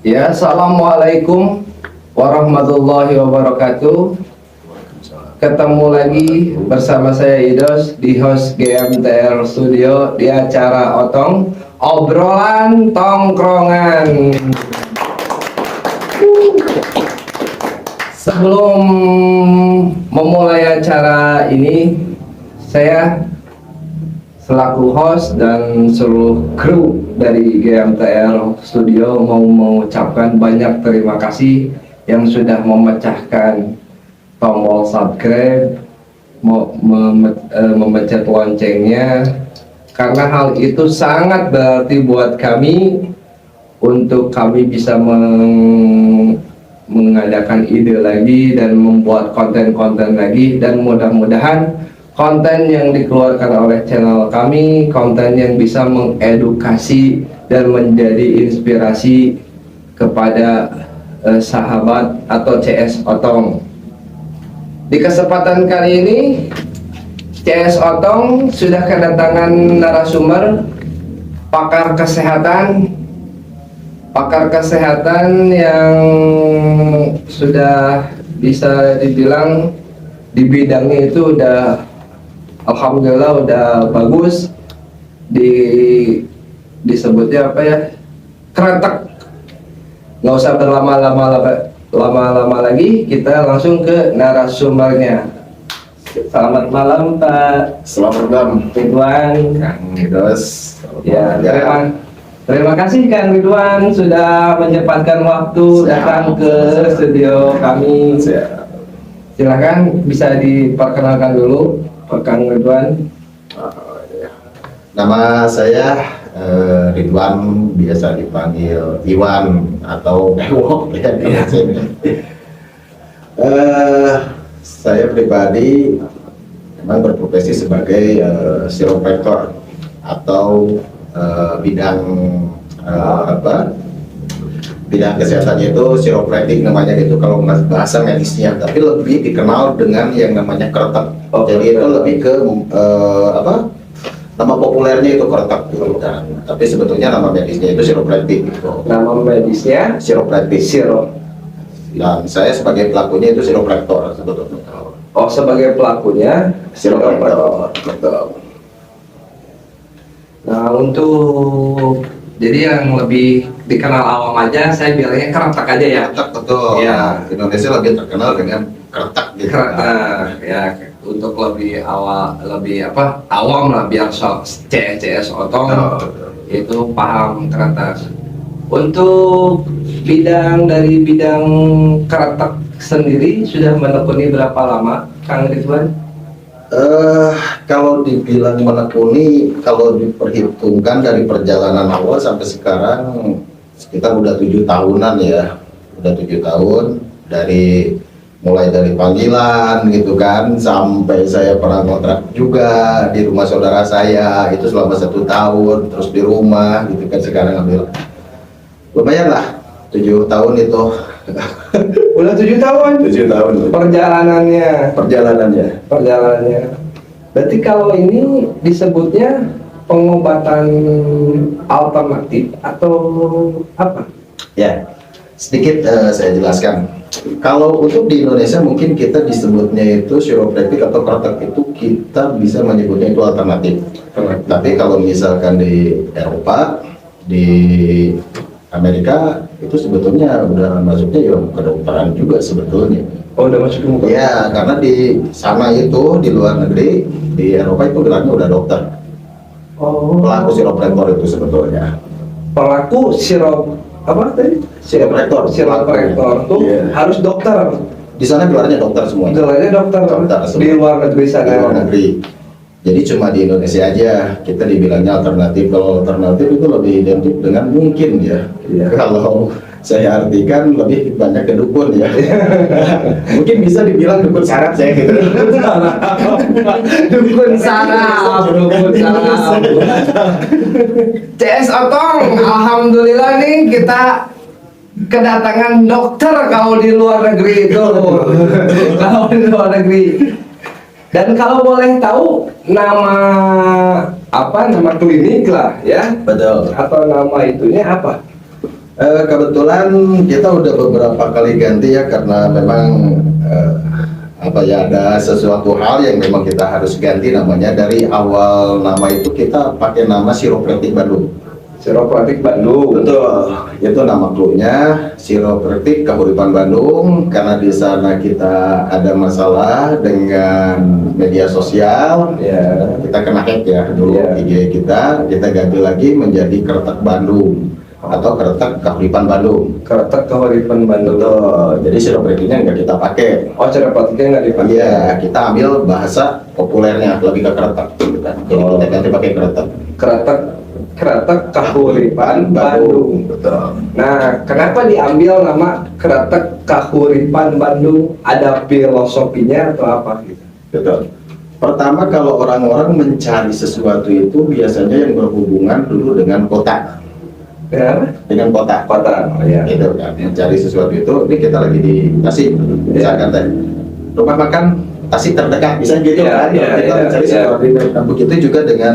Ya, assalamualaikum warahmatullahi wabarakatuh. Ketemu lagi bersama saya Idos di host GMTR Studio di acara Otong Obrolan Tongkrongan. Sebelum memulai acara ini, saya selaku host dan seluruh kru dari GMTR Studio mau mengucapkan banyak terima kasih yang sudah memecahkan tombol subscribe, memencet loncengnya, karena hal itu sangat berarti buat kami untuk kami bisa mengadakan ide lagi dan membuat konten-konten lagi, dan mudah-mudahan konten yang dikeluarkan oleh channel kami, konten yang bisa mengedukasi dan menjadi inspirasi kepada sahabat atau CS Otong. Di kesempatan kali ini, CS Otong sudah kedatangan narasumber pakar kesehatan yang sudah bisa dibilang di bidangnya itu udah alhamdulillah udah bagus, disebutnya apa ya, keretek. Nggak usah berlama-lama lagi, kita langsung ke narasumbernya. Selamat malam Pak. Selamat malam Ridwan. Kang Idos. Ya, terima kasih Kang Ridwan sudah menyempatkan waktu datang ke studio kami. Silakan bisa diperkenalkan dulu Pak Kang Ridwan. Nama saya Ridwan, biasa dipanggil Iwan atau Ewok ya di sini. Saya pribadi memang berprofesi sebagai chiropractor atau bidang bidang kesehatannya itu chiropractic namanya gitu kalau bahasa medisnya, tapi lebih dikenal dengan yang namanya keretek. Jadi itu lebih ke nama populernya itu keretek gitu kan, tapi sebetulnya nama medisnya itu chiropractic gitu. Nama medisnya Chiropractic. Dan saya sebagai pelakunya itu chiropractor sebetulnya. Oh, sebagai pelakunya Chiropractor. Betul. Nah, untuk jadi yang lebih dikenal awam aja, saya bilangnya keretek aja ya. Keretek, betul. Ya. Indonesia lebih terkenal dengan keretek gitu. Keretek ya, untuk lebih awam lah, biar CS Otong itu paham keretek. Untuk bidang keretek sendiri sudah menekuni berapa lama, Kang Ridwan? Kalau dibilang menekuni, kalau diperhitungkan dari perjalanan awal sampai sekarang sekitar udah 7 tahunan ya, udah 7 tahun, mulai dari panggilan gitu kan, sampai saya pernah kontrak juga di rumah saudara saya itu selama 1 tahun, terus di rumah gitu kan. Sekarang lumayan lah 7 tahun itu. Udah 7 tahun. 7 tahun Perjalanannya. Berarti kalau ini disebutnya pengobatan alternatif atau apa? Ya, sedikit saya jelaskan. Kalau untuk di Indonesia mungkin kita disebutnya itu chiropractic atau keretek, itu kita bisa menyebutnya itu alternatif. Tapi kalau misalkan di Eropa, di Amerika, itu sebetulnya udah masuknya ya kedokteran juga sebetulnya. Oh, udah masuk ke ya, karena di sana itu, di luar negeri, di Eropa itu gelarnya udah dokter. Oh. Pelaku chiropractor itu sebetulnya. Pelaku chiropractor tuh harus dokter. Di sana gelarnya dokter semua. Gelarnya dokter. Di luar negeri sana. Di luar negeri. Jadi cuma di Indonesia aja kita dibilangnya alternatif. Kalau alternatif itu lebih identik dengan mungkin ya. Kalau saya artikan lebih banyak ke dukun ya. Mungkin bisa dibilang dukun syarat saya gitu. Dukun saraf. CS Otong, alhamdulillah nih kita kedatangan dokter kalau di luar negeri itu. Kalau di luar negeri. Dan kalau boleh tahu nama klinik lah ya, Betul. atau nama itunya apa? Kebetulan kita udah beberapa kali ganti ya, karena memang apa ya, ada sesuatu hal yang memang kita harus ganti namanya. Dari awal nama itu kita pakai nama Chiropractic Bandung. Chiropractic Bandung. Betul, itu nama klubnya Chiropractic Kahuripan Bandung. Karena di sana kita ada masalah dengan media sosial, Ya. kita kena hack ya dulu Ya. IG kita ganti lagi menjadi Kretek Bandung atau Kretek Kahuripan Bandung. Kretek Kahuripan Bandung. Betul, jadi Chiropractic-nya nggak kita pakai. Oh, Chiropractic-nya nggak dipakai. Iya, kita ambil bahasa populernya lebih ke Kretek gitu kan. Jadi kita ganti pakai Kretek Kretek Kahuripan Bandung. Betul. Nah, kenapa diambil nama Kretek Kahuripan Bandung? Ada filosofinya atau apa gitu? Betul. Pertama, kalau orang-orang mencari sesuatu itu biasanya yang berhubungan dulu dengan kota. Ya, Dengan kota. kota. Oh, ya. Gitu kan. Mencari sesuatu itu, ini kita lagi di Tasik, misalkan tadi rumah makan Tasik terdekat, bisa gitu Ya, kan. ya, Kita ya, mencari ya. sesuatu itu. Nah, begitu juga dengan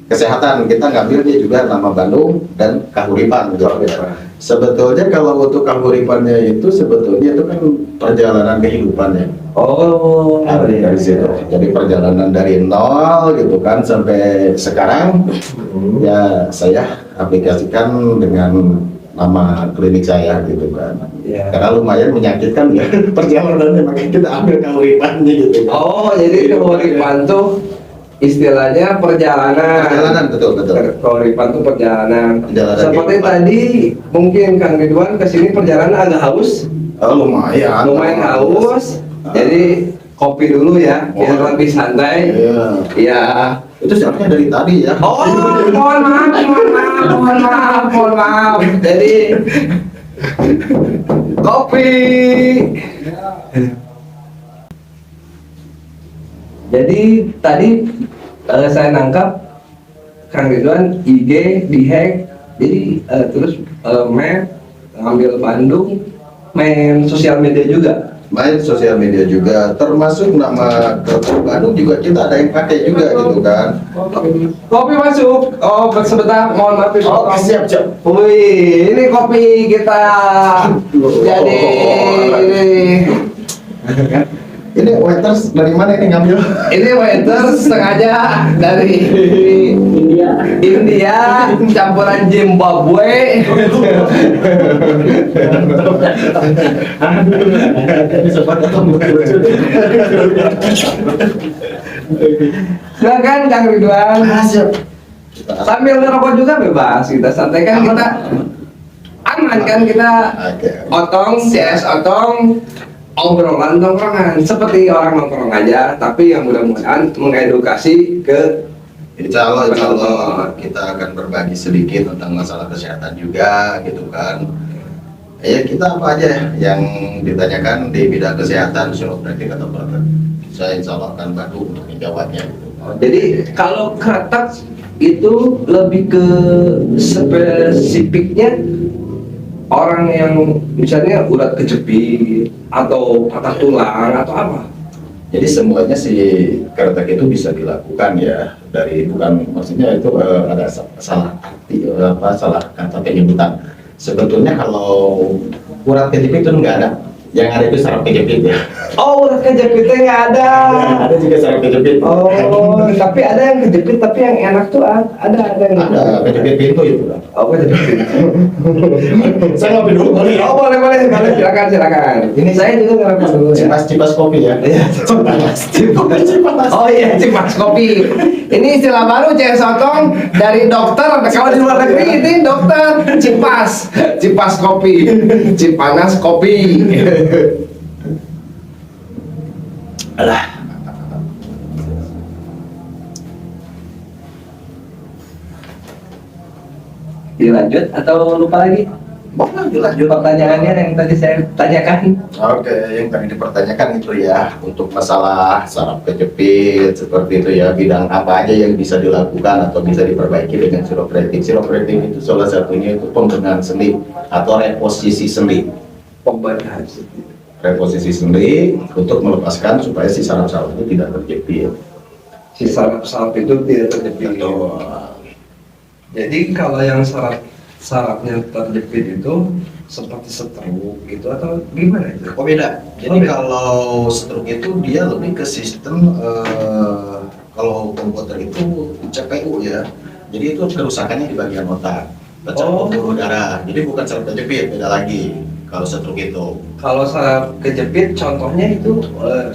kesehatan, kita ngambilnya juga nama Bandung dan Kahuripan gitu. Sebetulnya kalau untuk Kahuripannya itu sebetulnya itu kan perjalanan kehidupannya. Oh, Dari situ. Jadi perjalanan dari nol gitu kan sampai sekarang ya saya aplikasikan dengan nama klinik saya gitu kan. Ya. Karena lumayan menyakitkan ya perjalanannya, makanya kita ambil Kahuripannya gitu. Oh, jadi Kahuripan tuh istilahnya perjalanan. Perjalanan, betul. Kahuripan tuh perjalanan. Perjalanan Seperti kehidupan. tadi mungkin Kang Ridwan kesini perjalanan agak haus, Lumayan. lumayan haus. Jadi kopi dulu ya, biar Oh. lebih santai. Iya. Ya. Itu sebenarnya dari tadi ya. Oh, mohon maaf. Jadi kopi. Jadi tadi saya nangkap Kang Ridwan IG dihack. Jadi terus map ngambil Bandung, main sosial media juga. Main sosial media juga, termasuk nama Kretek Bandung juga kita ada yang pakai juga gitu kan. Kopi masuk. Oh, sebentar, mohon maaf. Oh, siap. Wih, ini kopi kita. Jadi Ini waiters dari mana ini ngambil? ini waiter sengaja dari India campuran Zimbabwe. Silakan Kang Ridwan. Siap. Sambil ngerokok juga bebas, kita santai kan, kita aman kan, kita Oke. otong, CS otong, obrolan nongkrongan seperti orang nongkrong aja, tapi yang mudah-mudahan mengedukasi ke Insya Allah kita akan berbagi sedikit tentang masalah kesehatan juga gitu kan. Ya kita apa aja ya yang ditanyakan di bidang kesehatan, chiropractic atau apa, saya insya Allah akan bantu untuk menjawabnya. Jadi kalau kretek itu lebih ke spesifiknya orang yang misalnya urat kejepit atau patah tulang atau apa? Jadi semuanya si kretek itu bisa dilakukan ya, dari bukan maksudnya itu ada salah arti salah kata penyebutan. Sebetulnya kalau urat kejepit itu nggak ada, yang ada itu saraf kejepit ya. Oh, urat kejepitnya nggak ada. Ada juga saraf kejepit. Oh, tapi ada yang kejepit, tapi yang enak tuh ada yang Ada kejepit pintu itu. Oh, kejepit. Saya ngopi dulu boleh ya? Oh, boleh, silakan. Ini saya juga ngerokok dulu ya. Cipas kopi ya. Iya, Cipas. Oh iya, cipas kopi. Ini istilah baru CS Otong dari dokter. Kalau di luar negeri ini dokter cipas kopi, cipanas kopi. Alah. Dilanjut atau lupa lagi? Boleh dilanjut. Pertanyaannya yang tadi saya tanyakan. Oke, yang tadi dipertanyakan itu ya, untuk masalah saraf kejepit seperti itu ya, bidang apa aja yang bisa dilakukan atau bisa diperbaiki dengan chiropractic. Chiropractic itu salah satunya itu pembenahan sendi atau reposisi sendi. Pembenahan. Reposisi sendi untuk melepaskan supaya si saraf-saraf itu tidak terjepit. Si saraf-saraf itu tidak terjepit. Betul. Jadi kalau yang saraf sarafnya terjepit itu seperti stroke gitu atau gimana itu? Oh beda. Jadi Oh, beda. kalau stroke itu dia lebih ke sistem kalau komputer itu CPU ya. Jadi itu kerusakannya di bagian otak, pecah Oh. pembuluh darah. Jadi bukan saraf kejepit, beda lagi. Kalau stroke itu. Kalau saraf kejepit contohnya itu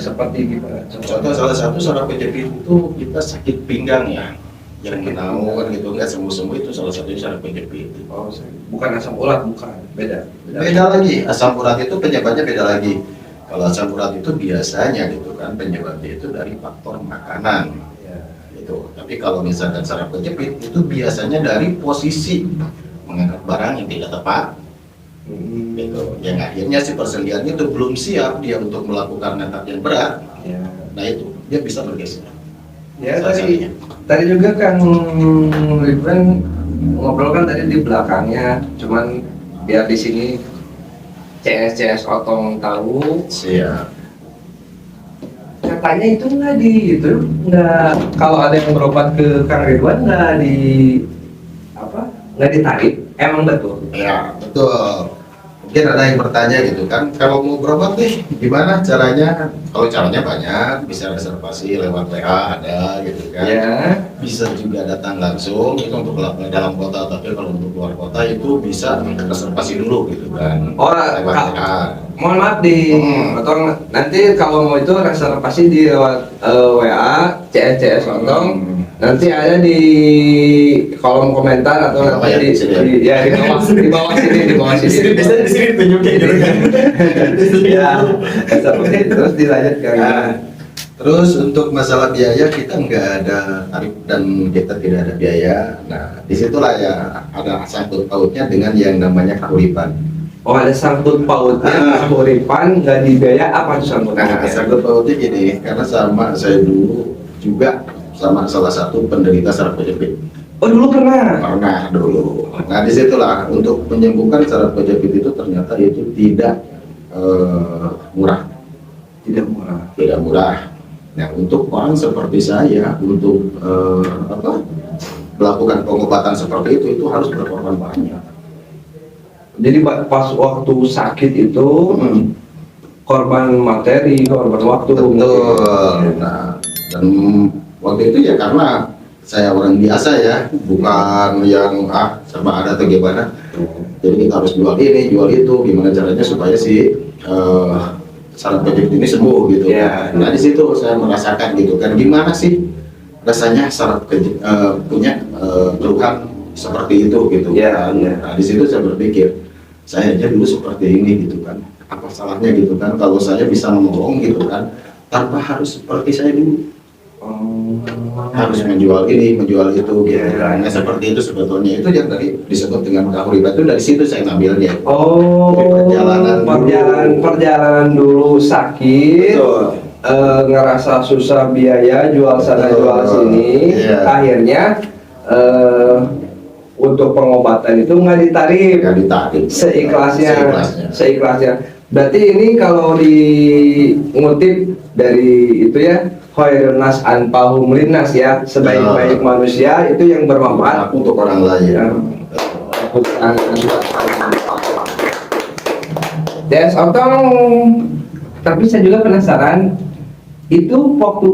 seperti gimana? Contoh salah satu saraf kejepit itu kita sakit pinggang ya, yang menau kan gitu nggak sembuh-sembuh itu salah satunya saraf kejepit. Oh, bukan asam urat, bukan. Beda. Beda lagi, asam urat itu penyebabnya beda lagi. Kalau asam urat itu biasanya gitu kan penyebabnya itu dari faktor makanan. Ya. Gitu. Tapi kalau misalkan saraf kejepit itu biasanya dari posisi mengangkat barang yang tidak tepat. Gitu. Yang akhirnya si persendiannya itu belum siap dia untuk melakukan angkat yang berat. Ya. Nah itu dia bisa bergeser. Ya Salah tadi satunya. tadi juga kan Ridwan ngobrol kan tadi di belakangnya, cuman biar di sini CS Otong tahu Siap. katanya itu nggak di itu nggak kalau ada yang berobat ke Kang Ridwan nggak di apa nggak ditarik emang betul. Ya betul. Mungkin ada yang bertanya gitu kan, kalau mau berobat nih gimana caranya? Kalau caranya banyak, bisa reservasi lewat WA ada gitu kan. Ya. Bisa juga datang langsung itu untuk dalam kota, tapi kalau untuk luar kota itu bisa reservasi dulu gitu kan. Oh, lewat WA. mohon maaf di Otong nanti kalau mau itu reservasi di lewat WA CS Otong. Nanti ada di kolom komentar atau Di bawah nanti ya, di sini ya? ya di bawah sini di sini tunjukin gitu kan. ya seperti itu terus dilanjutkan. Nah, terus untuk masalah biaya kita nggak ada tarif dan kita tidak ada biaya. Nah disitulah ya ada sangkut pautnya dengan yang namanya keuripan. Oh ada sangkut pautnya keuripan nggak dibiaya apa tuh sangkut Nah pautnya? sangkut pautnya gini, karena sama saya dulu juga sama salah satu penderita saraf kejepit. Oh dulu pernah. Pernah dulu. Nah disitulah untuk menyembuhkan saraf kejepit itu ternyata itu tidak murah. Tidak murah. Tidak murah. Nah untuk orang seperti saya untuk melakukan pengobatan seperti itu harus berkorban banyak. Jadi pas waktu sakit itu korban materi, korban waktu. Betul. Nah dan waktu itu ya karena saya orang biasa ya, bukan yang serba ada atau gimana. Jadi kita harus jual ini, jual itu, gimana caranya supaya si saraf kejepit ini sembuh gitu. Ya. Nah di situ saya merasakan gitu kan, gimana sih rasanya saraf kejepit punya keluhan seperti itu gitu. Ya, kan. ya. Nah di situ saya berpikir, saya aja dulu seperti ini gitu kan. Apa salahnya gitu kan kalau saya bisa menolong gitu kan, tanpa harus seperti saya dulu. Harus menjual ini, menjual itu gitu. Ya. Nah seperti itu sebetulnya itu yang tadi disebut dengan keuripan itu dari situ saya ngambilnya. Oh, Dari perjalanan dulu sakit, Betul. ngerasa susah biaya, jual sana Betul. jual sini, Iya. akhirnya untuk pengobatan itu nggak ditarik, Nggak ditarik. seikhlasnya. Seikhlasnya. Berarti ini kalau ngutip dari itu ya, khairun nas anfa'uhum linnas ya, sebaik-baik manusia itu yang bermanfaat Untuk orang lain. DS Otong, tapi saya juga penasaran itu waktu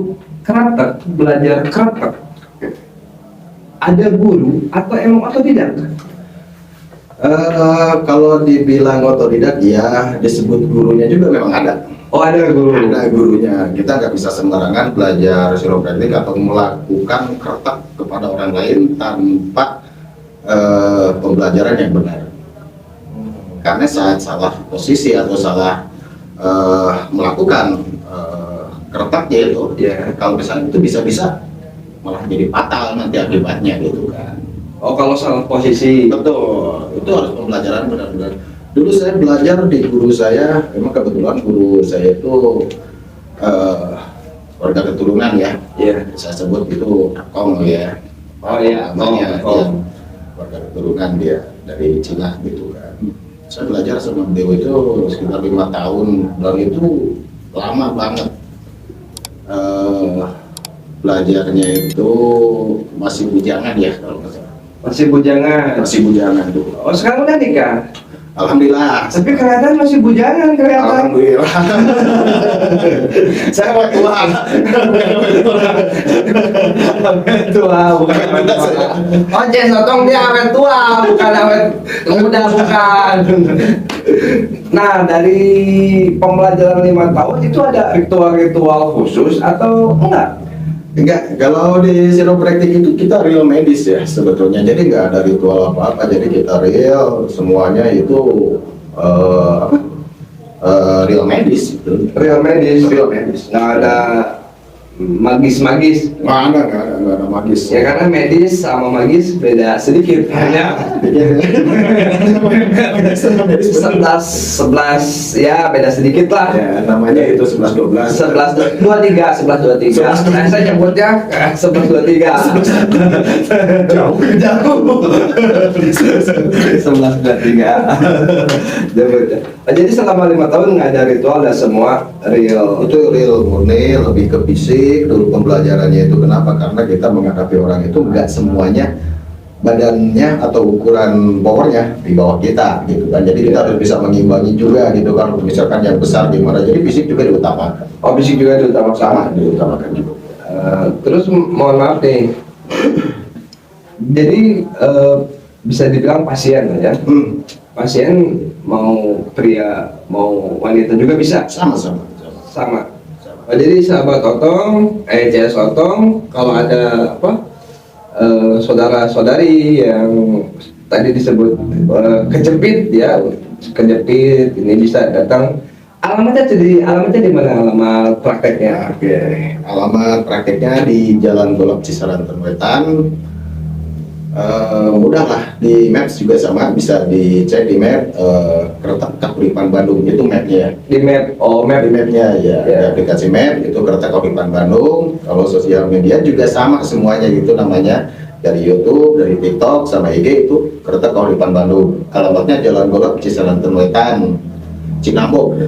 karakter belajar karakter ada guru atau emang otodidak? Kalau dibilang otodidak ya disebut gurunya juga memang ada. Oh ada guru. Ada gurunya. Kita nggak bisa sembarangan belajar chiropractic atau melakukan kertak kepada orang lain tanpa pembelajaran yang benar. Karena saat salah posisi atau salah melakukan kertaknya itu, Ya. kalau misalnya itu bisa-bisa malah jadi fatal nanti akibatnya gitu kan. Oh kalau salah posisi. Betul, itu harus pembelajaran benar-benar. Dulu saya belajar di guru saya, memang kebetulan guru saya itu warga keturunan ya. Iya. Saya sebut itu Kong ya. Oh iya, namanya Kong. dia warga keturunan dia dari Cina gitu kan. Saya belajar sama beliau itu sekitar 5 tahun dan itu lama banget. Belajarnya itu masih bujangan ya kalau nggak salah. Masih bujangan. masih bujangan dulu. Oh, sekarang udah nikah. Alhamdulillah. Tapi kelihatan masih bujangan kelihatan. Alhamdulillah. Saya awet tua. Awet tua, bukan awet tua. Oh, Ces Otong dia awet tua, bukan awet muda, bukan. Nah, dari pembelajaran 5 tahun itu ada ritual-ritual khusus atau enggak? Enggak, kalau di sinopraktik itu kita real medis ya sebetulnya. Jadi nggak ada ritual apa-apa. Jadi kita real semuanya itu apa? Real medis itu. Real medis, nggak ada magis-magis. Nggak ada magis. Ya karena medis sama magis beda sedikit. Hanya 11 ya beda sedikit lah. Ya, namanya itu 11-12. 11-23 nah, saya nyebutnya 11-23 Jauh. 11-23 nyebutnya. Jadi selama 5 tahun nggak ada ritual dan semua real. Itu real murni, lebih ke fisik. Dulu pembelajarannya itu kenapa? Karena kita menghadapi orang itu nggak semuanya badannya atau ukuran powernya di bawah kita gitu kan. Jadi kita harus bisa mengimbangi juga gitu kan. Misalkan yang besar gimana, jadi fisik juga diutamakan. Oh, fisik juga diutamakan sama. Diutamakan juga. Terus mohon maaf nih. Jadi bisa dibilang pasien lah ya. Pasien mau pria mau wanita juga bisa. Sama. Oh, jadi sahabat Otong, CS Otong, kalau ada apa saudara-saudari yang tadi disebut kejepit ya, kejepit ini bisa datang. Alamatnya di mana alamat prakteknya? Oke. Alamat prakteknya di Jalan Golok Cisaranten Wetan. Mudah lah, di Maps juga sama, bisa dicek di map Kereta Kahuripan Bandung itu mapnya. Di map, Di mapnya ya, di aplikasi map itu Kereta Kahuripan Bandung. Kalau sosial media juga sama semuanya gitu namanya, dari YouTube, dari TikTok sama IG itu Kereta Kahuripan Bandung. Alamatnya Jalan Golok Cisaranten Wetan, Cinambo.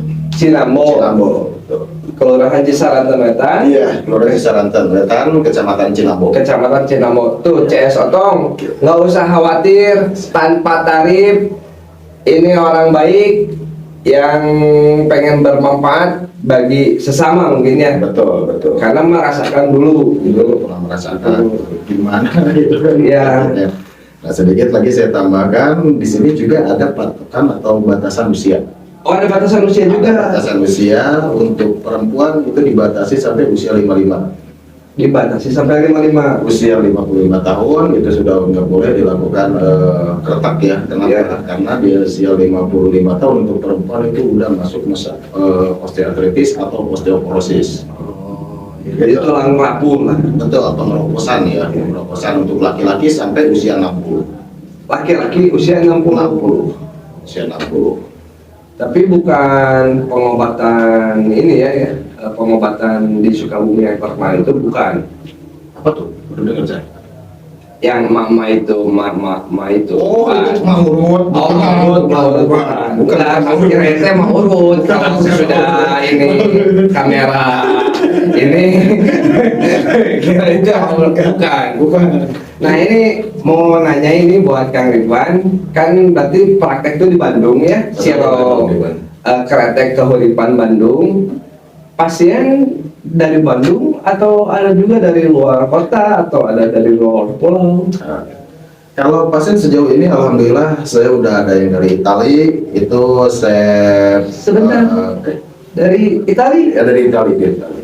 Kelurahan Cisaranten Wetan. Iya, Kelurahan Cisaranten Wetan, Kecamatan Cinambo. Kecamatan Cinambo. Tuh CS Otong, nggak usah khawatir tanpa tarif. Ini orang baik yang pengen bermanfaat bagi sesama mungkin ya. Betul. Karena merasakan dulu. Pernah merasakan gimana gitu kan. Iya. Nah, sedikit lagi saya tambahkan, di sini juga ada patokan atau batasan usia. Oh, ada batasan usia juga. Batasan usia untuk perempuan itu dibatasi sampai usia 55. Dibatasi sampai 55. Usia 55 tahun itu sudah nggak boleh dilakukan kretak ya. Kenapa? Iya. Karena di usia 55 tahun untuk perempuan itu udah masuk masa osteoartritis atau osteoporosis. Jadi tulang rapuh lah. Betul, atau meroposan ya. Meroposan untuk laki-laki sampai usia 60. Laki-laki usia 60. Usia 60. Tapi bukan pengobatan ini ya, pengobatan di Sukabumi yang terkenal itu bukan. Apa tuh? Baru dengar saya. Yang mama itu, mama itu. Oh, bukan. itu Maurut. Bukan. Kira itu mah urut. Kalau sudah ini kamera ini kira itu bukan. Nah, ini mau nanya ini buat Kang Ridwan, kan berarti praktek itu di Bandung ya, Siro Kretek Kahuripan Bandung. Pasien dari Bandung atau ada juga dari luar kota atau ada dari luar pulau? Kalau pasien sejauh ini alhamdulillah saya udah ada yang dari Itali, itu saya Sebentar. Dari Itali? ya dari Itali.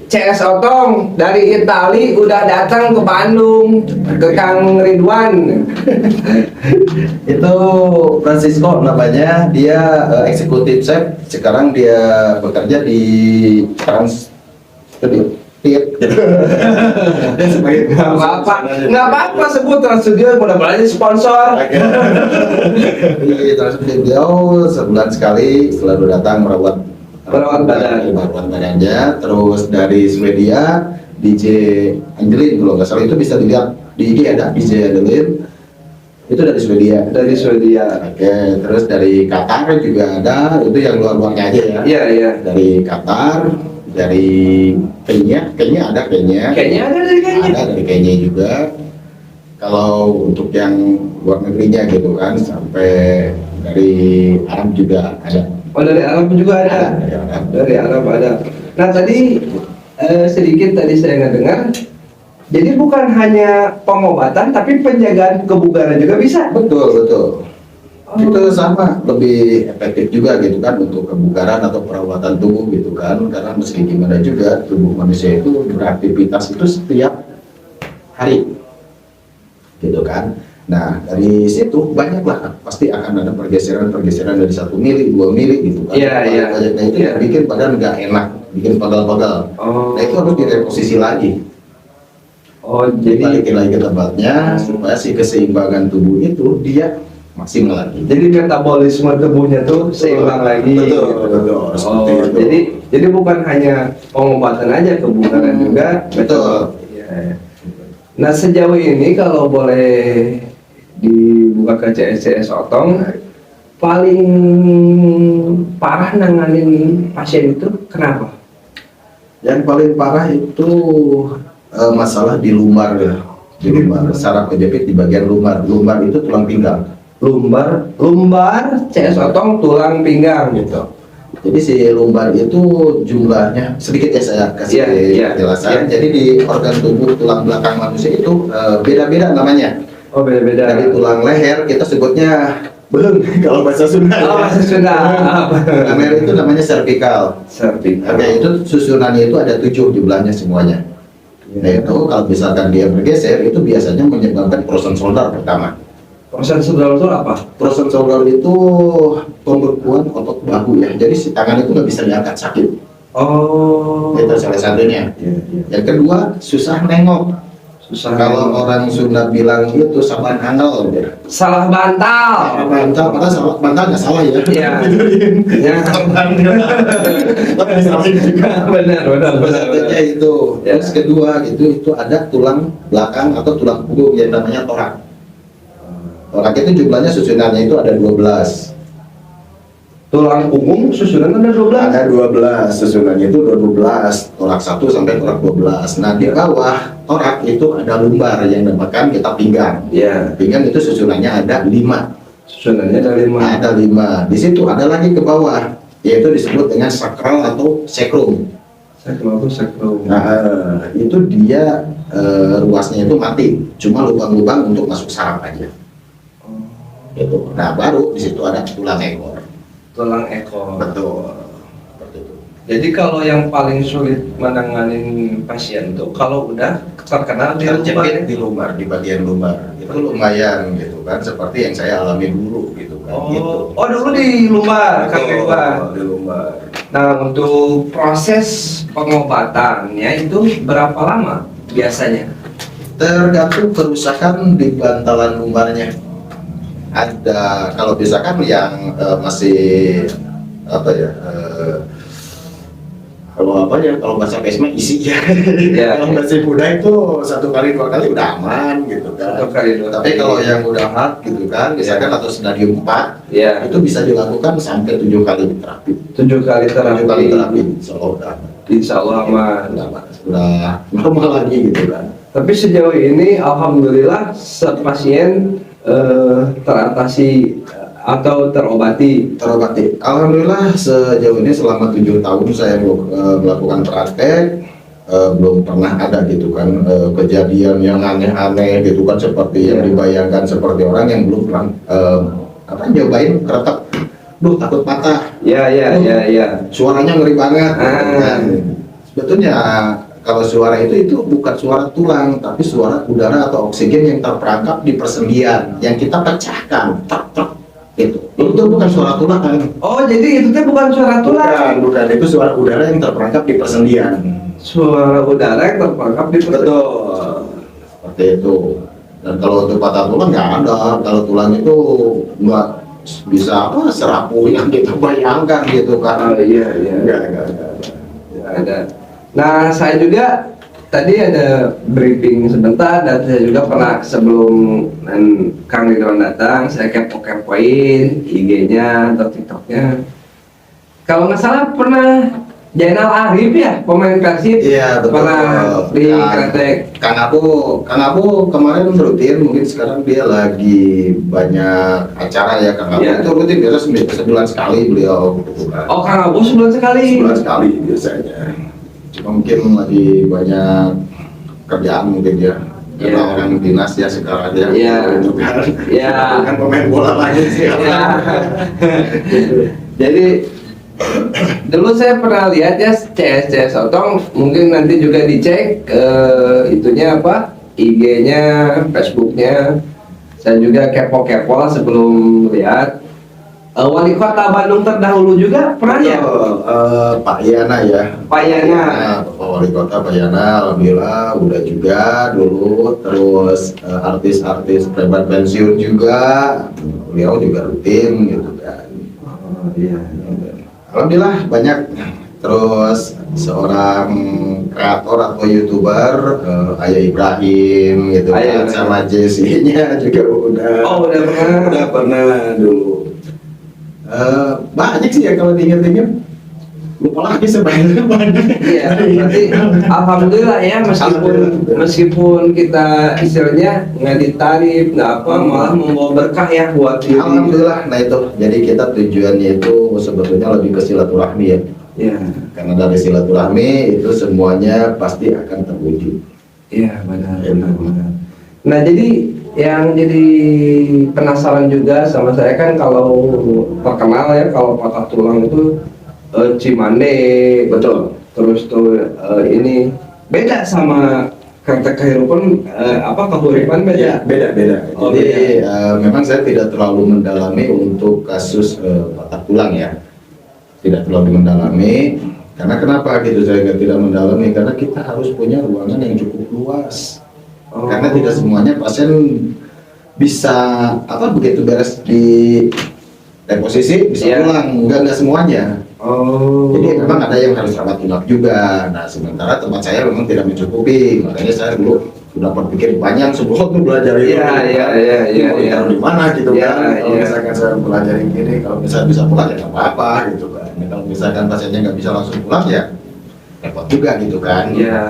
CS Otong dari Itali udah datang ke Bandung ke Kang Ridwan. Itu Francisco namanya, dia eksekutif chef. Sekarang dia bekerja di Trans Studio. Nggak apa-apa sebut Trans Studio, mudah-mudahan sponsor. Di Trans Studio sebulan sekali selalu datang merawat badannya. Terus dari Swedia DJ Angelin, kalau nggak salah itu bisa dilihat di IG ada DJ Angelin, itu dari Swedia. Oke, terus dari Qatar juga ada, itu yang luar-luarnya aja ya. Iya. Dari Qatar, dari Kenya ada Kayaknya ada dari Kenya. Ada dari Kenya juga. Kalau untuk yang luar negerinya gitu kan, sampai dari Arab juga ada. Oh, dari Arab juga ada. Ada. Dari Arab ada. Nah, tadi sedikit tadi saya nggak dengar. Jadi bukan hanya pengobatan, tapi penjagaan kebugaran juga bisa. Betul, betul. Oh. Itu sama, lebih efektif juga gitu kan untuk kebugaran atau perawatan tubuh gitu kan. Karena meski gimana juga tubuh manusia itu beraktivitas itu setiap hari gitu kan. Nah, dari situ banyaklah pasti akan ada pergeseran dari 1 mili, 2 mili gitu kan. Iya, iya. Nah, itu yang bikin badan nggak enak, bikin pegal-pegal. Oh. Nah, itu harus direposisi lagi. Oh, Jadi jadi balikin lagi ke tempatnya supaya si keseimbangan tubuh itu dia maksimal lagi. metabolisme tubuhnya tuh seimbang lagi. Betul, betul. Seperti Oh, itu. jadi bukan hanya pengobatan aja, kebugaran juga. Betul. Iya. Nah, sejauh ini kalau boleh dibuka ke CSCS Otong, paling parah nanganin pasien itu kenapa? Yang paling parah itu masalah di lumbar ya. Di lumbar, saraf kejepit di bagian lumbar. Lumbar itu tulang pinggang. Lumbar CS Otong tulang pinggang gitu. Jadi si lumbar itu jumlahnya sedikit ya, saya kasih Iya, penjelasan. iya. Jadi di organ tubuh tulang belakang manusia itu beda-beda namanya. Oh, beda-beda. Dari tulang leher kita sebutnya belum kalau bahasa Sunda. Oh, bahasa Sunda. Tulang leher itu namanya cervical. Cervical. Oke, itu susunannya itu ada 7 jumlahnya semuanya. Nah, itu kalau misalkan dia bergeser itu biasanya menyebabkan frozen shoulder pertama. Proses saudara itu apa? Frozen shoulder itu pembekuan otot bahu ya. Jadi si tangan itu nggak bisa diangkat, sakit. Oh. Itu salah satunya. Iya, iya. Yang kedua, susah nengok. Susah. Kalau orang Sunda bilang itu saban handal ya. Salah bantal. Bantal, padahal salah bantal nggak salah ya. Iya. Ya. Tapi disalahin juga. Benar. Satunya itu. Ya. Terus kedua itu ada tulang belakang atau tulang punggung yang namanya torak. Torak itu jumlahnya susunannya itu ada 12. Tulang punggung susunan ada 12. Ada 12, susunannya itu 12. Torak 1 sampai torak 12. Nah, di bawah torak itu ada lumbar yang dinamakan kita pinggang. Iya. Pinggang itu susunannya ada 5. Susunannya ada 5. Ada 5. Di situ ada lagi ke bawah, yaitu disebut dengan sakral atau sekrum. Sakral. Nah, itu dia ruasnya itu mati, cuma lubang-lubang untuk masuk saraf aja. Gitu. Nah, baru di situ ada tulang ekor. Tulang ekor. Betul. Seperti itu. Jadi kalau yang paling sulit menanganin pasien tuh kalau udah terkena di Terjepit di lumbar, di bagian lumbar. Itu lumayan gitu kan, seperti yang saya alami dulu gitu kan. Gitu. Oh, dulu di lumbar, Kang Ridwan. Di lumbar. Nah, untuk proses pengobatannya itu berapa lama biasanya? Tergantung kerusakan di bantalan lumbarnya. Ada kalau misalkan yang masih apa ya, kalau bahasa pesma isi ya. Ya. Kalau masih muda itu 1 kali 2 kali udah aman gitu kan. 1 kali 2 Tapi kali. kalau yang udah hard gitu kan, misalkan atau stadium 4, Ya, itu bisa dilakukan sampai 7 kali terapi. 7 kali terapi. 7 kali terapi, insya Allah udah aman. Insya Allah aman. Udah normal lagi gitu kan. Tapi sejauh ini alhamdulillah pasien teratasi atau terobati. Alhamdulillah sejauh ini selama 7 tahun saya melakukan praktek, belum pernah ada gitu kan kejadian yang aneh-aneh gitu kan, seperti yang dibayangkan seperti orang yang belum pernah nyobain keretak, takut patah, Ya. suaranya ngeri banget gitu Ah. kan. Sebetulnya kalau suara itu bukan suara tulang, tapi suara udara atau oksigen yang terperangkap di persendian yang kita pecahkan, truk gitu. Itu bukan suara tulang kan? Oh, jadi itu teh bukan suara tulang. Bukan, itu suara udara yang terperangkap di persendian. Suara udara yang terperangkap di Betul, seperti itu. Dan kalau untuk patah tulang nggak ada. Kalau tulang itu nggak bisa serapuh yang kita bayangkan gitu kan. Iya. Nggak Ada. Nah, saya juga tadi ada briefing sebentar dan saya juga pernah sebelum Kang Ridwan datang, saya kepo-kepoin IG-nya atau TikTok-nya. Kalau nggak salah pernah Zainal Arif ya, pemain Persib. Iya betul. Pernah di Kretek. Kang Abu kemarin rutin, mungkin sekarang dia lagi banyak acara ya. Kang Abu Iya. itu rutin biasa sebulan sekali beliau gitu kan. Oh, Kang Abu sebulan sekali. Sebulan sekali biasanya. Cuma mungkin lagi banyak kerjaan mungkin ya. Karena Iya. orang dinas ya sekarang ya. Iya. Gitu kan. Iya. Bukan pemain bola lagi sih. Ya. Jadi dulu saya pernah lihat ya CS Otong, mungkin nanti juga dicek itunya apa, IG-nya, Facebook-nya. Saya juga kepo-kepo lah sebelum lihat. Wali Kota Bandung terdahulu juga pernah ya? Pak Yana ya. Pak Yana. Pak Wali Kota Pak Yana, alhamdulillah udah juga dulu. Terus artis-artis preman pensiun juga, beliau juga rutin gitu kan. Oh, iya. Alhamdulillah banyak. Terus seorang kreator atau youtuber, Ayah Ibrahim gitu Ayah kan, Ibrahim. sama Jesse-nya juga udah. Oh, udah pernah. Udah pernah dulu. Banyak sih ya kalau diinget-inget. Lupa lagi sebenarnya banyak. Iya, berarti alhamdulillah ya, meskipun kita istilahnya nggak ditarif, nggak apa, malah membawa berkah ya buat diri. Alhamdulillah. Nah itu, jadi kita tujuannya itu sebetulnya lebih ke silaturahmi ya. Iya, Karena dari silaturahmi itu semuanya pasti akan terwujud. iya benar. Nah jadi yang jadi penasaran juga sama saya kan, kalau terkenal ya kalau patah tulang itu Cimande, betul. Terus tuh ini beda sama Kretek Kehidupan, apa Kahuripan beda? Beda. Oh, Jadi memang saya tidak terlalu mendalami untuk kasus patah tulang ya. Tidak terlalu mendalami. Karena kenapa gitu saya tidak mendalami? Karena kita harus punya ruangan yang cukup luas. Oh. Karena tidak semuanya pasien bisa apa begitu beres di reposisi bisa Iya. pulang, enggak semuanya. Oh. Jadi memang ada yang harus rawat inap juga. Nah sementara tempat saya memang tidak mencukupi, makanya saya dulu sudah berpikir panjang sebelum belajar itu. Iya. Taruh di mana gitu Iya, kan? Kalau iya. misalkan saya belajar gini, kalau misalnya bisa pulang ya nggak apa-apa gitu kan. Ya, kalau misalkan pasiennya nggak bisa langsung pulang ya repot juga gitu kan. Iya.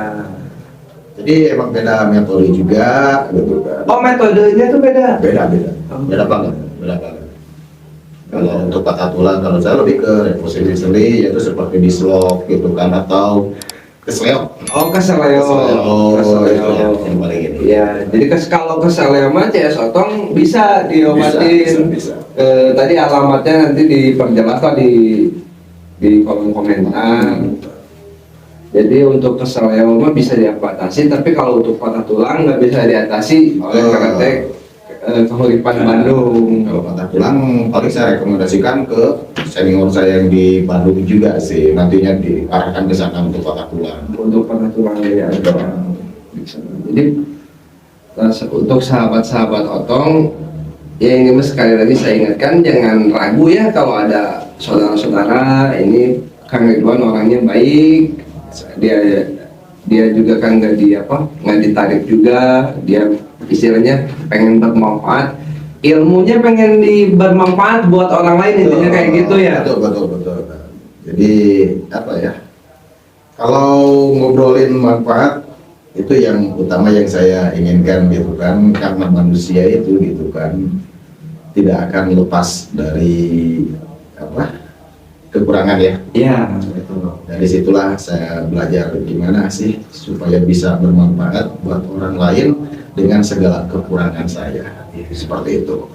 Jadi emang beda metode juga gitu kan. Oh, metodenya tuh beda. Beda banget. Kalau untuk patah tulang, kalau saya lebih ke reposisi seli, yaitu seperti dislok gitu kan, atau kesleo. Oh, keseleo. Itu yang paling ini. Iya, jadi kalau keseleo mah CS Otong bisa diobatin. Bisa. Tadi alamatnya nanti diperjelas lah di kolom komentar. Jadi untuk keseleo mah bisa diatasi, tapi kalau untuk patah tulang nggak bisa diatasi oleh Kretek Kahuripan Bandung. Kalau patah tulang, paling saya rekomendasikan ke senior saya yang di Bandung juga sih, nantinya diarahkan ke sana untuk patah tulang. Untuk patah tulang ya. Jadi untuk sahabat-sahabat Otong, ya ini mas sekali lagi saya ingatkan, jangan ragu ya kalau ada saudara-saudara ini. Kang Ridwan orangnya baik, dia juga kan nggak ditarik juga, dia istilahnya pengen bermanfaat, ilmunya pengen bermanfaat buat orang lain, intinya kayak gitu ya. Betul. Jadi apa ya? Kalau ngobrolin manfaat itu yang utama yang saya inginkan gitu kan, karena manusia itu gitu kan tidak akan lepas dari apa kekurangan ya. Iya, betul. Dari situlah saya belajar gimana sih supaya bisa bermanfaat buat orang lain dengan segala kekurangan saya. Seperti itu.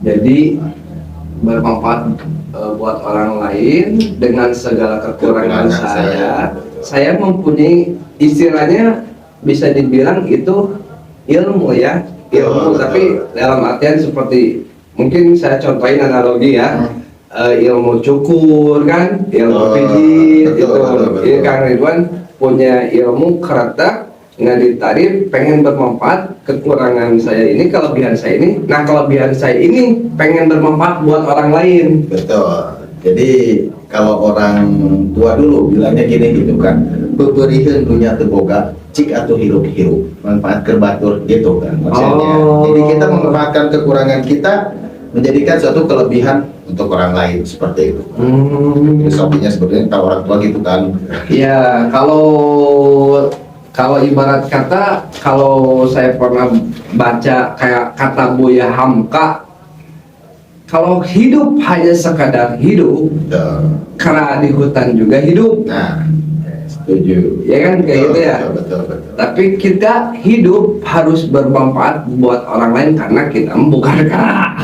Jadi bermanfaat buat orang lain dengan segala kekurangan saya. Saya mempunyai istilahnya bisa dibilang itu ilmu ya, ilmu. Tapi dalam artian seperti mungkin saya contohin analogi ya. Ilmu cukur kan, ilmu pijit itu. Ini Kang Ridwan punya ilmu kretek, nggak ditarik, pengen bermanfaat. Kekurangan saya ini, kelebihan saya ini. Nah, kelebihan saya ini pengen bermanfaat buat orang lain. Betul. Jadi kalau orang tua dulu bilangnya gini gitu kan, beberiheun dunya teu boga cik atuh hirup-hirup manfaat keur batur gitu kan maksudnya. Oh. Jadi kita memanfaatkan kekurangan kita menjadikan suatu kelebihan untuk orang lain seperti itu. Filosofinya sebetulnya kalau orang tua gitu kan. Ya, kalau ibarat kata, kalau saya pernah baca kayak kata Buya Hamka, kalau hidup hanya sekadar hidup, karena di hutan juga hidup. Nah, setuju. Ya kan kayak gitu ya. Betul. Tapi kita hidup harus bermanfaat buat orang lain karena kita bukan kera.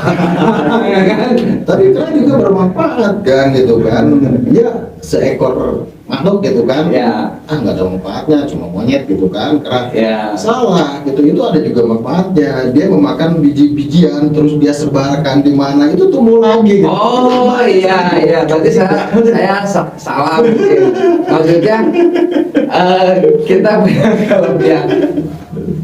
Ya kan? Tapi kera juga bermanfaat kan gitu kan. Ya seekor makhluk gitu kan. Ya. Nggak ada manfaatnya, cuma monyet gitu kan. Kera Ya. salah gitu, itu ada juga manfaatnya. Dia memakan biji-bijian terus dia sebarkan di mana itu tumbuh lagi gitu. Oh iya, berarti saya salah mungkin. Maksudnya kita punya kelebihan.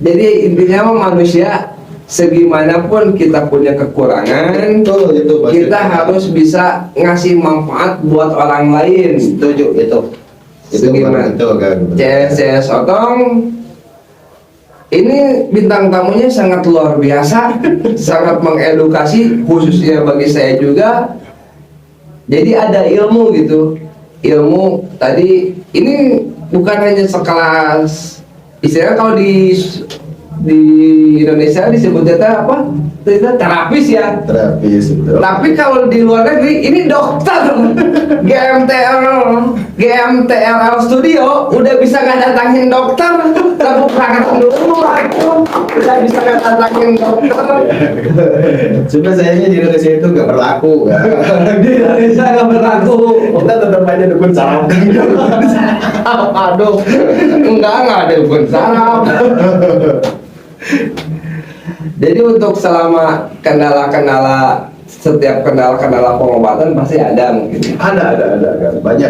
Jadi intinya mah manusia segimanapun kita punya kekurangan, Betul, itu maksudnya. kita harus bisa ngasih manfaat buat orang lain. Setuju itu Segimana? itu kan. CS Otong ini bintang tamunya sangat luar biasa, sangat mengedukasi khususnya bagi saya juga. Jadi ada ilmu gitu, ilmu tadi ini bukan hanya sekelas, istilahnya kalau di Indonesia disebutnya apa? Itu terapis ya. Terapis itu. Tapi kalau di luar negeri ini dokter. GMTRL Studio udah bisa ngedatangin dokter. Tepuk tangan dulu aku. Udah bisa ngedatangin dokter. Cuma sayangnya di Indonesia itu nggak berlaku kan. Di Indonesia nggak berlaku. Kita tetap aja dukun saraf. Aduh, enggak ada dukun saraf. Jadi untuk selama setiap kendala pengobatan pasti ada mungkin. Ada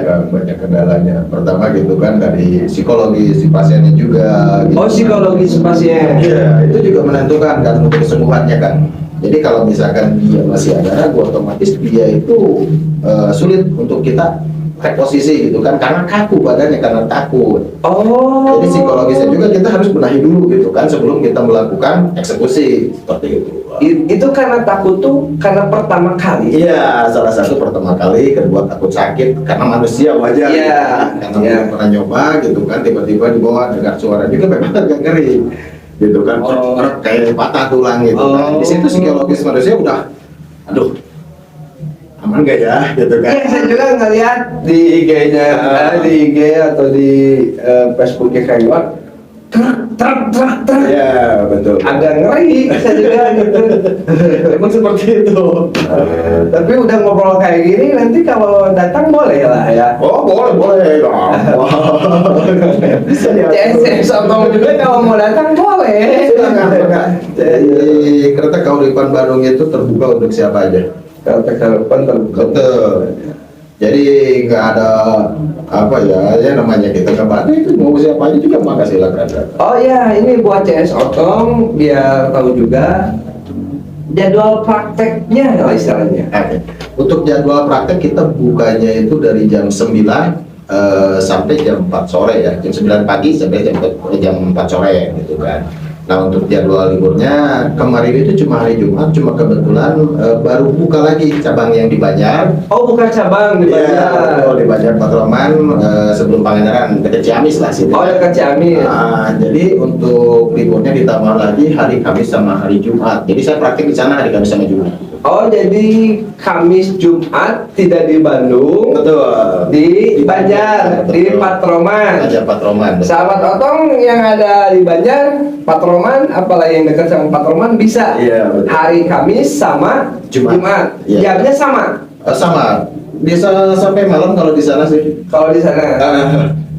kan, banyak kendalanya. Pertama gitu kan dari psikologis si pasiennya juga. Gitu. Oh, psikologis pasien. Iya, itu juga menentukan kan untuk kesembuhannya kan. Jadi kalau misalkan dia masih ada ragu, otomatis dia itu sulit untuk kita reposisi gitu kan, karena kaku badannya, karena takut. Oh. Jadi psikologisnya juga kita harus benahi dulu gitu kan sebelum kita melakukan eksekusi seperti itu. Itu karena takut tuh karena pertama kali. Iya, salah satu pertama kali, kedua takut sakit karena manusia wajar. Iya. Karena Iya. belum pernah nyoba gitu kan, tiba-tiba dibawa dengar suara juga memang agak ngeri gitu kan. Oh. Kayak patah tulang gitu kan. Oh. Di situ psikologis manusia udah aduh aman gak ya gitu kan. Iya, saya juga ngeliat di IG-nya, di IG atau di Facebooknya kayak gua, truk. Iya, betul. Agak ngeri, saya juga gitu. Emang seperti itu. Tapi udah ngobrol kayak gini, nanti kalau datang boleh lah ya. Oh, boleh dong. Bisa CS Otong juga kalau mau datang boleh. Silakan. Jadi kereta Kauripan Bandung itu terbuka untuk siapa aja. Kalau terbuka. Betul. Jadi nggak ada apa ya namanya kita kebantu itu mau siapa aja juga maka silakan. Oh ya, ini buat CS Otong biar tahu juga jadwal prakteknya lah istilahnya. Oke. Untuk jadwal praktek kita bukanya itu dari jam 9 sampai jam 4 sore ya. Jam 9 pagi sampai jam 4 sore gitu kan. Nah untuk jadwal liburnya kemarin itu cuma hari Jumat, cuma kebetulan baru buka lagi cabang yang di Banjar. Oh, bukan cabang di Banjar. Oh di Banjar Patroman sebelum Pangandaran dekat Ciamis lah sih. Oh, dekat Ciamis. Nah, jadi untuk liburnya ditambah lagi hari Kamis sama hari Jumat. Jadi saya praktik di sana hari Kamis sama Jumat. Oh, jadi Kamis Jumat tidak di Bandung, Betul. di Banjar, di Betul. Patroman. Banjar Patroman. betul. Sahabat Otong yang ada di Banjar, Patroman, apalagi yang dekat sama Patroman bisa. Iya, betul. Hari Kamis sama Jumat. Iya. Jamnya sama. Sama. Bisa sampai malam kalau di sana sih. Kalau di sana.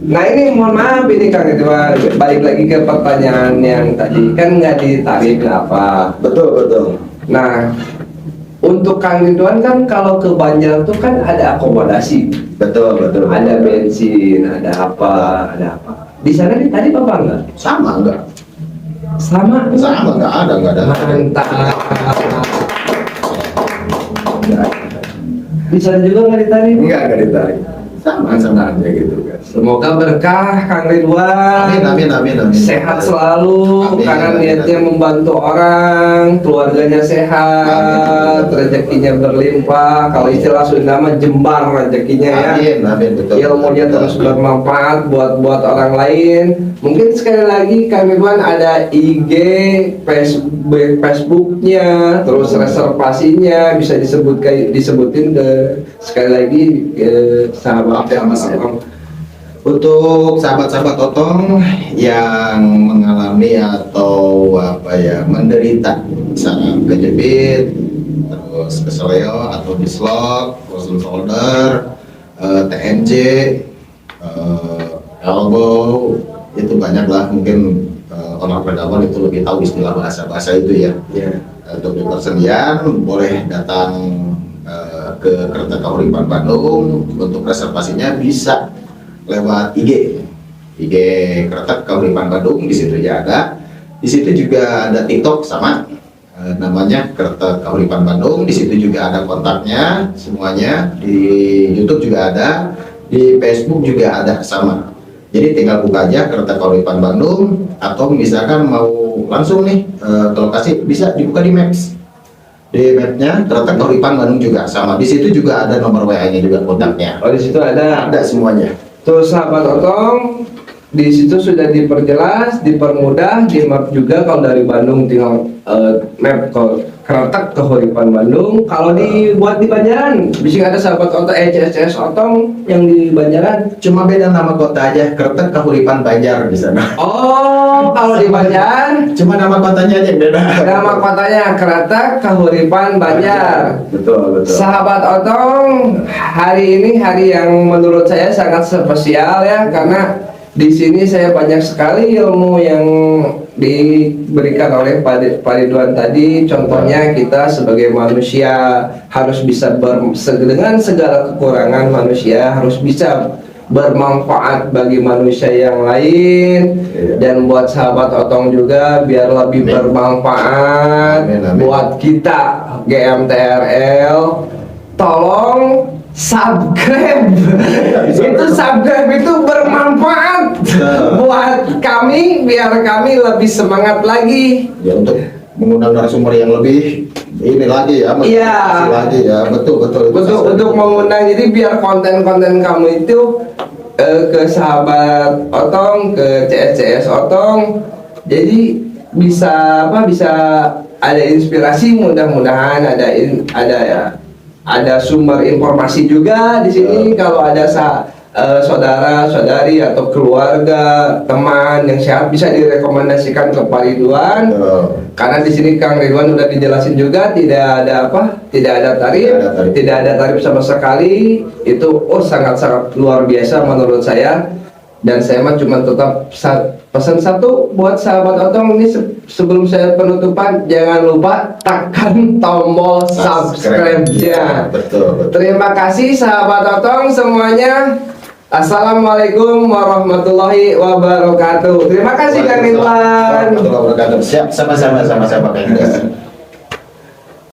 Nah ini mohon maaf ini Kang Ridwan, balik lagi ke pertanyaan yang tadi kan nggak ditarik apa. Betul. Nah untuk Kang Ridwan kan kalau ke Banjar tuh kan ada akomodasi, Betul. ada bensin, ada apa. Di sana ditarik apa enggak? Sama enggak? Sama. Sama enggak ada. Mantap. Di sana juga nggak ditarik? Enggak ditarik. Sama aja gitu kan. Semoga berkah Kang Ridwan. Amin. Sehat selalu Amin, karena amin, niatnya amin. membantu orang, keluarganya sehat, Amin. rezekinya berlimpah. Kalau istilah Sunda mah jembar rezekinya ya. Amin, betul. Ilmunya terus bermanfaat buat orang lain. Mungkin sekali lagi Kang Ridwan ada IG, Facebooknya, terus reservasinya bisa disebutin ke sekali lagi sahabat Sama-sama. Untuk sahabat-sahabat Otong yang mengalami atau menderita misalnya kejepit, terus keseleo atau dislok, frozen shoulder, TNC, elbow, itu banyak lah mungkin olahragawan itu lebih tahu istilah bahasa itu ya. Untuk ketersediaan boleh datang ke Kereta Kahuripan Bandung. Untuk reservasinya bisa lewat IG Kereta Kahuripan Bandung, di situ ya ada. Di situ juga ada TikTok sama, namanya Kereta Kahuripan Bandung. Di situ juga ada kontaknya semuanya. Di YouTube juga ada, di Facebook juga ada sama. Jadi tinggal buka aja Kereta Kahuripan Bandung, atau misalkan mau langsung nih ke lokasi bisa dibuka di Maps. Di mapnya Kereta Kahuripan Bandung juga sama. Di situ juga ada nomor WA-nya juga, kontaknya. Oh, di situ ada. Ada semuanya. Terus sahabat Otong, di situ sudah diperjelas, dipermudah, di map juga. Kalau dari Bandung tinggal map ke Kereta Kahuripan Bandung. Kalau dibuat di Banjaran, bisa ada sahabat Otong CSCS Otong yang di Banjaran. Cuma beda nama kota aja, Kereta Kahuripan Banjar di sana. Oh, kalau di Banjaran, Cuma nama kotanya aja yang beda. nama kotanya Kereta Kahuripan Banjar. Betul. Sahabat Otong, hari ini hari yang menurut saya sangat spesial ya, karena di sini saya banyak sekali ilmu yang diberikan oleh Pak Ridwan tadi. Contohnya kita sebagai manusia harus bisa dengan segala kekurangan manusia harus bisa bermanfaat bagi manusia yang lain. Dan buat sahabat Otong juga biar lebih Amin. bermanfaat. Amin. Buat kita GMTRL, tolong subscribe. Itu subscribe itu bermanfaat buat kami, biar kami lebih semangat lagi. Ya, untuk mengundang narasumber yang lebih ini lagi ya, Iya. motivasi lagi ya. Betul. Untuk mengundang, jadi biar konten-konten kamu itu ke sahabat Otong, ke CSCS Otong, jadi bisa ada inspirasi, mudah-mudahan ada sumber informasi juga di sini. Kalau ada saudara, saudari atau keluarga, teman yang sehat bisa direkomendasikan ke Pak Ridwan. Karena di sini Kang Ridwan udah dijelasin juga tidak ada tarif sama sekali. Itu sangat-sangat luar biasa menurut saya. Dan saya mah cuma tetap pesan satu buat sahabat Otong ini, sebelum saya penutupan, jangan lupa tekan tombol subscribe-nya. Betul. Terima kasih sahabat Otong semuanya. Assalamualaikum warahmatullahi wabarakatuh. Terima kasih Kang Ridwan. Warahmatullahi wabarakatuh. Siap, sama-sama Kang Des.